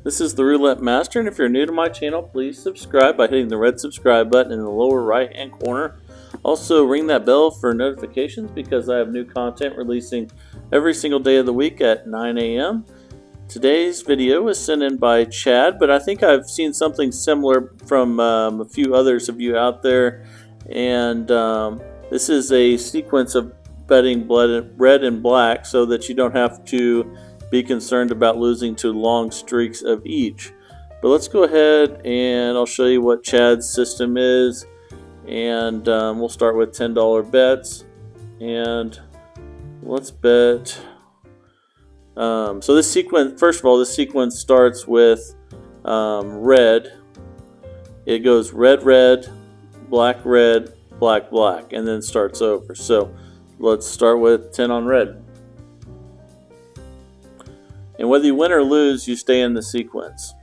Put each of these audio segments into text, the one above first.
This is the Roulette Master, and if you're new to my channel, please subscribe by hitting the red subscribe button in the lower right hand corner. Also ring that bell for notifications because I have new content releasing every single day of the week at 9 a.m. Today's video was sent in by Chad, but I think I've seen something similar from a few others of you out there, and this is a sequence of betting red and black so that you don't have to be concerned about losing to long streaks of each. But let's go ahead and I'll show you what Chad's system is, and we'll start with $10 bets, and let's bet. So this sequence, first of all, this sequence starts with red. It goes red, red, black, black, and then starts over. So let's start with 10 on red. And whether you win or lose, you stay in the sequence.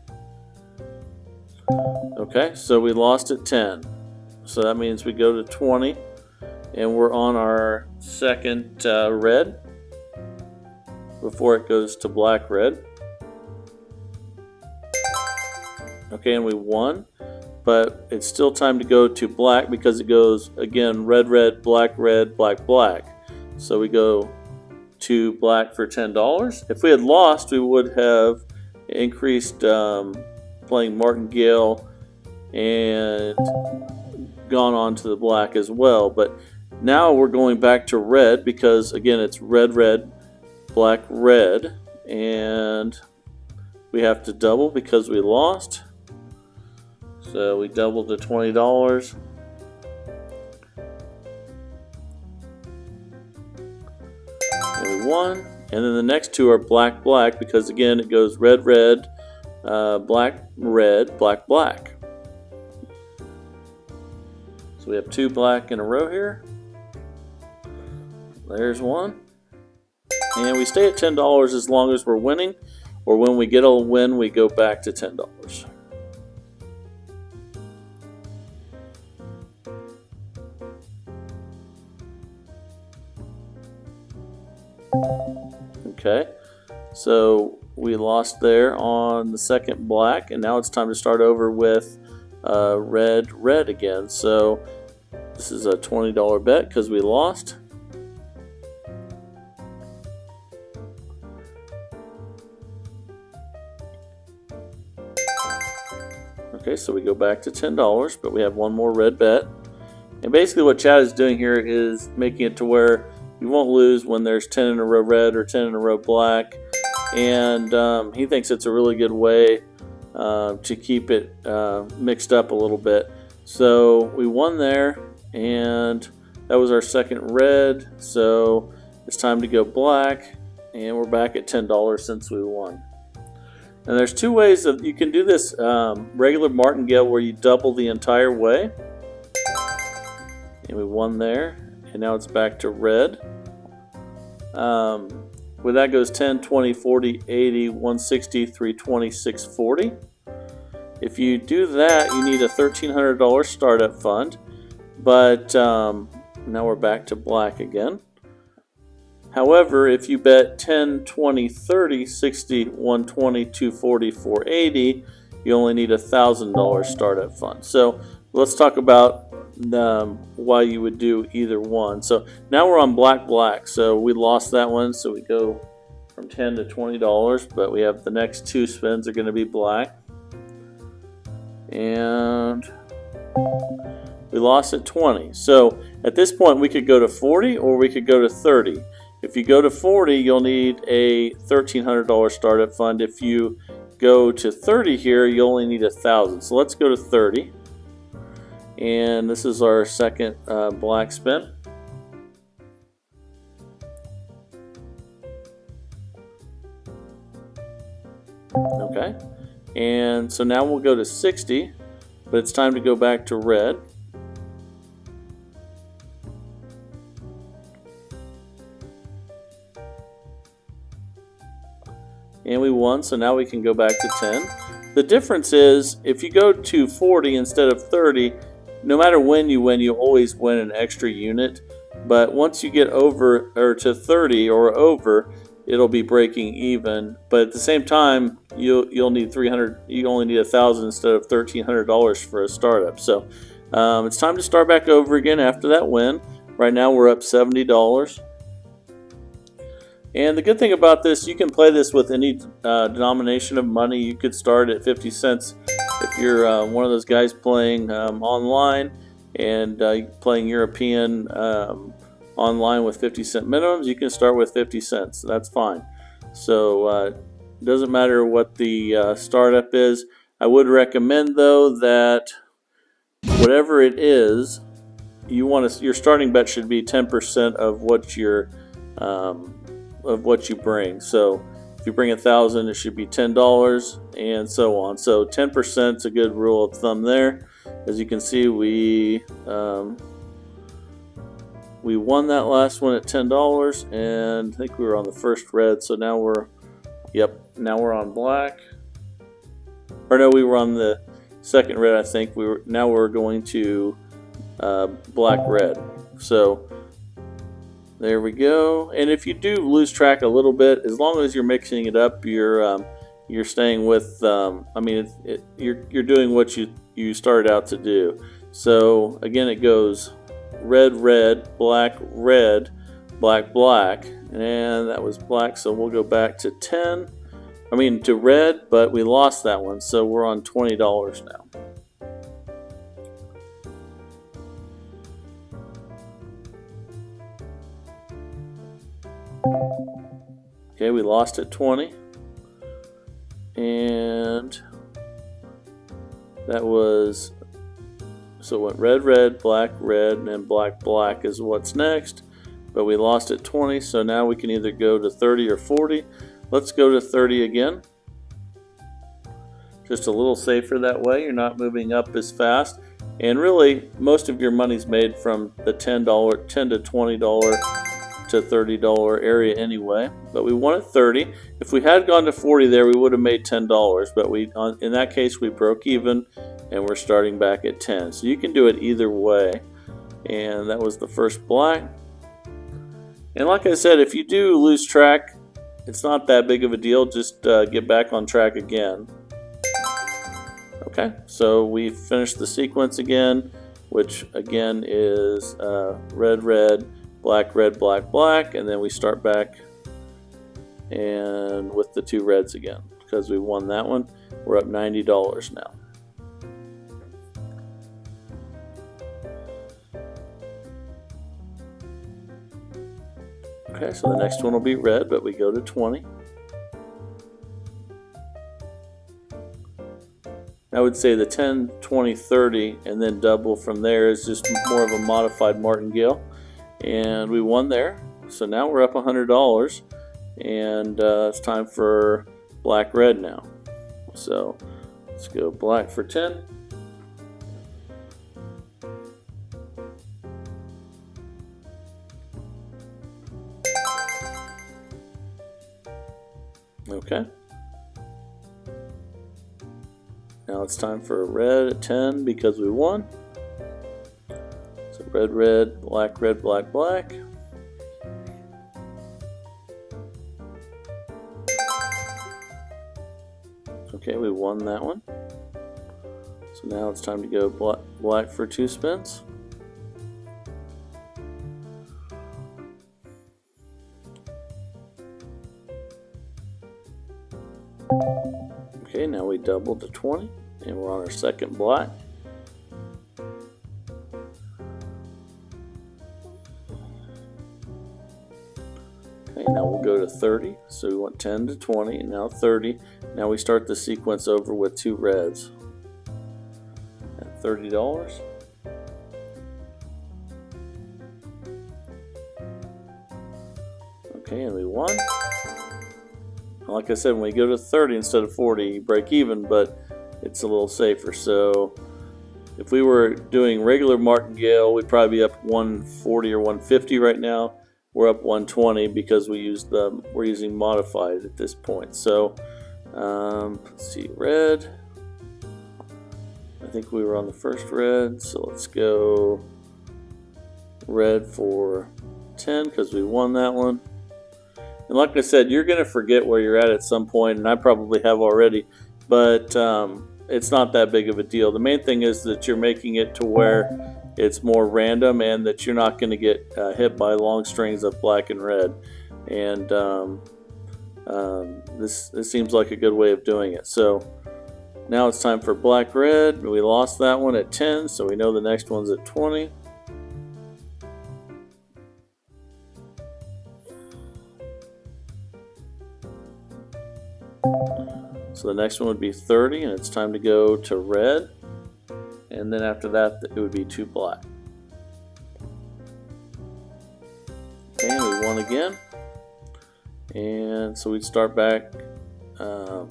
Okay, so we lost at 10. So that means we go to 20, and we're on our second red before it goes to black, red. Okay, and we won, but it's still time to go to black because it goes again red, red, black, black. So we go to black for $10. If we had lost, we would have increased playing martingale and gone on to the black as well. But now we're going back to red because again it's red, red, black, red, and we have to double because we lost. So we doubled to $20. And we won. And then the next two are black, black, because again it goes red, red, black, black. So we have two black in a row here. There's one. And we stay at $10 as long as we're winning, or when we get a win, we go back to $10. Okay, so we lost there on the second black, and now it's time to start over with red, red again. So this is a $20 bet because we lost. Okay, so we go back to $10, but we have one more red bet. And basically what Chad is doing here is making it to where you won't lose when there's 10 in a row red or 10 in a row black. And he thinks it's a really good way to keep it mixed up a little bit. So we won there, and that was our second red. So it's time to go black, and we're back at $10 since we won. And there's two ways of you can do this regular martingale where you double the entire way. And we won there, and now it's back to red. Where that goes 10, 20, 40, 80, 160, 320, 640. If you do that, you need a $1,300 startup fund. But now we're back to black again. However, if you bet 10, 20, 30, 60, 120, 240, 480, you only need a $1,000 startup fund. So let's talk about why you would do either one. So now we're on black, black. So we lost that one, so we go from $10 to $20, but we have the next two spins are going to be black. And we lost at 20. So at this point we could go to 40 or we could go to 30. If you go to 40, you'll need a $1,300 startup fund. If you go to 30 here, you only need $1,000. So let's go to 30. And this is our second black spin. Okay. And so now we'll go to 60, but it's time to go back to red. And we won, so now we can go back to 10. The difference is, if you go to 40 instead of 30, no matter when you win, you always win an extra unit. But once you get over or to 30 or over, it'll be breaking even. But at the same time, you'll need 300. You only need 1,000 instead of $1,300 for a startup. So it's time to start back over again after that win. Right now we're up $70. And the good thing about this, you can play this with any denomination of money. You could start at 50 cents if you're one of those guys playing online and playing European online with 50-cent minimums. You can start with 50 cents. That's fine. So it doesn't matter what the startup is. I would recommend, though, that whatever it is, your starting bet should be 10% of what you bring. So if you bring 1,000, it should be $10, and so on. So 10% is a good rule of thumb there. As you can see, we won that last one at $10, and I think we were on the first red. So now we're on black. Or no, we were on the second red. I think now we're going to black red. So there we go. And if you do lose track a little bit, as long as you're mixing it up, you're staying with. You're doing what you started out to do. So again, it goes red, red, black, red, black, black, and that was black. So we'll go back to to red, but we lost that one, so we're on $20 now. Okay, we lost at 20, and that was, so it went red, red, black, red, and black, black is what's next, but we lost at 20, so now we can either go to 30 or 40. Let's go to 30 again. Just a little safer that way. You're not moving up as fast, and really most of your money's made from the $10 to $20 to $30 area anyway, but we won at 30. If we had gone to 40 there, we would have made $10, but in that case we broke even, and we're starting back at 10. So you can do it either way, and that was the first black. And like I said, if you do lose track, it's not that big of a deal. Just get back on track again. Okay, so we finished the sequence again, which again is red, red, black, red, black, black, and then we start back and with the two reds again because we won that one. We're up $90 now. Okay, so the next one will be red, but we go to 20. I would say the 10, 20, 30, and then double from there is just more of a modified martingale. And we won there. So now we're up $100, and it's time for black, red now. So let's go black for 10. Okay. Now it's time for red at 10 because we won. So red, red, black, red, black, black. Okay, we won that one. So now it's time to go black for 2 spins. Okay, now we doubled to 20, and we're on our second black. Okay, now we'll go to 30. So we went 10 to 20, and now 30. Now we start the sequence over with 2 reds at $30. Okay, and we won. Like I said, when we go to 30 instead of 40, you break even, but it's a little safer. So if we were doing regular martingale, we'd probably be up 140 or 150 right now. We're up 120 because we're using modified at this point. So let's see, red. I think we were on the first red, so let's go red for 10 because we won that one. And like I said, you're going to forget where you're at some point, and I probably have already, but it's not that big of a deal. The main thing is that you're making it to where it's more random and that you're not going to get hit by long strings of black and red. And this seems like a good way of doing it. So now it's time for black red. We lost that one at 10, so we know the next one's at 20. So the next one would be 30, and it's time to go to red. And then after that, it would be 2 black. Okay, we won again. And so we'd start back.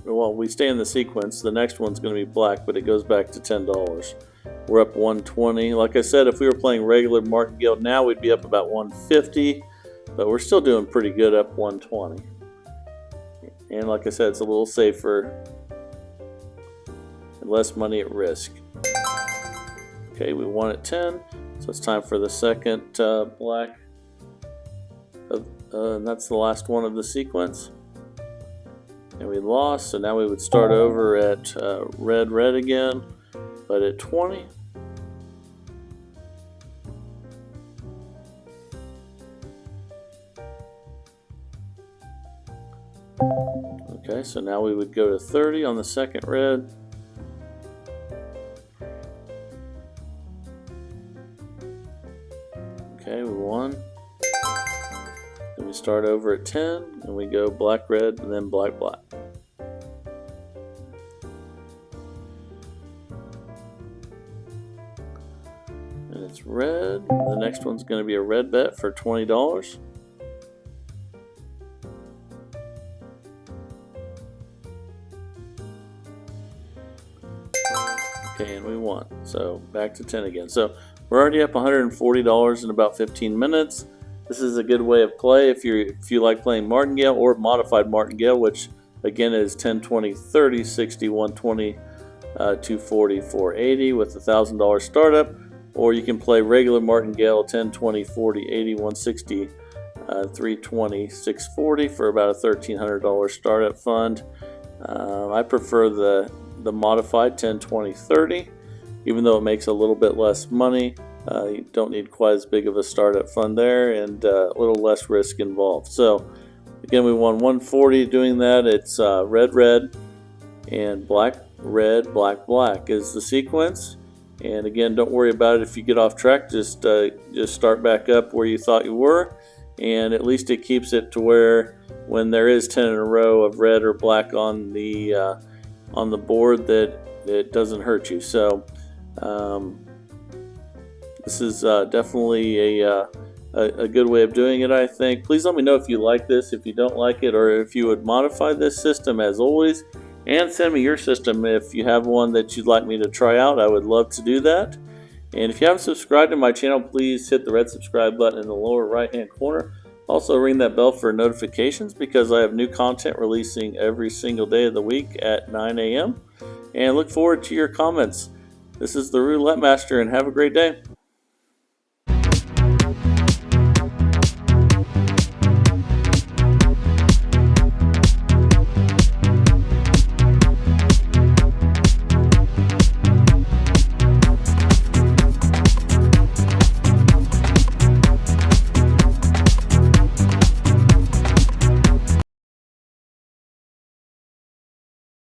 Well, we stay in the sequence. The next one's going to be black, but it goes back to $10. We're up 120. Like I said, if we were playing regular martingale now, we'd be up about 150, but we're still doing pretty good, up 120. And like I said, it's a little safer and less money at risk. Okay, we won at 10, so it's time for the second black. And that's the last one of the sequence. And we lost, so now we would start over at red, red again, but at 20. Okay, so now we would go to 30 on the second red. Okay, we won. Then we start over at 10, and we go black, red, and then black, black. And it's red. The next one's going to be a red bet for $20. Okay, and we won. So back to 10 again. So we're already up $140 in about 15 minutes. This is a good way of play if you like playing martingale or modified martingale, which again is 10, 20, 30, 60, 120, 240, 480 with a $1,000 startup. Or you can play regular martingale 10, 20, 40, 80, 160, 320, 640 for about a $1,300 startup fund. I prefer the modified 10, 20, 30, even though it makes a little bit less money. You don't need quite as big of a startup fund there, and a little less risk involved. So again, we won 140 doing that. It's red, red, and black, red, black, black is the sequence. And again, don't worry about it if you get off track. Just start back up where you thought you were, and at least it keeps it to where when there is 10 in a row of red or black on the board, that it doesn't hurt you. So this is definitely a good way of doing it, I think. Please let me know if you like this, if you don't like it, or if you would modify this system as always. And send me your system if you have one that you'd like me to try out. I would love to do that. And if you haven't subscribed to my channel, please hit the red subscribe button in the lower right hand corner. Also ring that bell for notifications because I have new content releasing every single day of the week at 9 a.m. And look forward to your comments. This is the Roulette Master, and have a great day.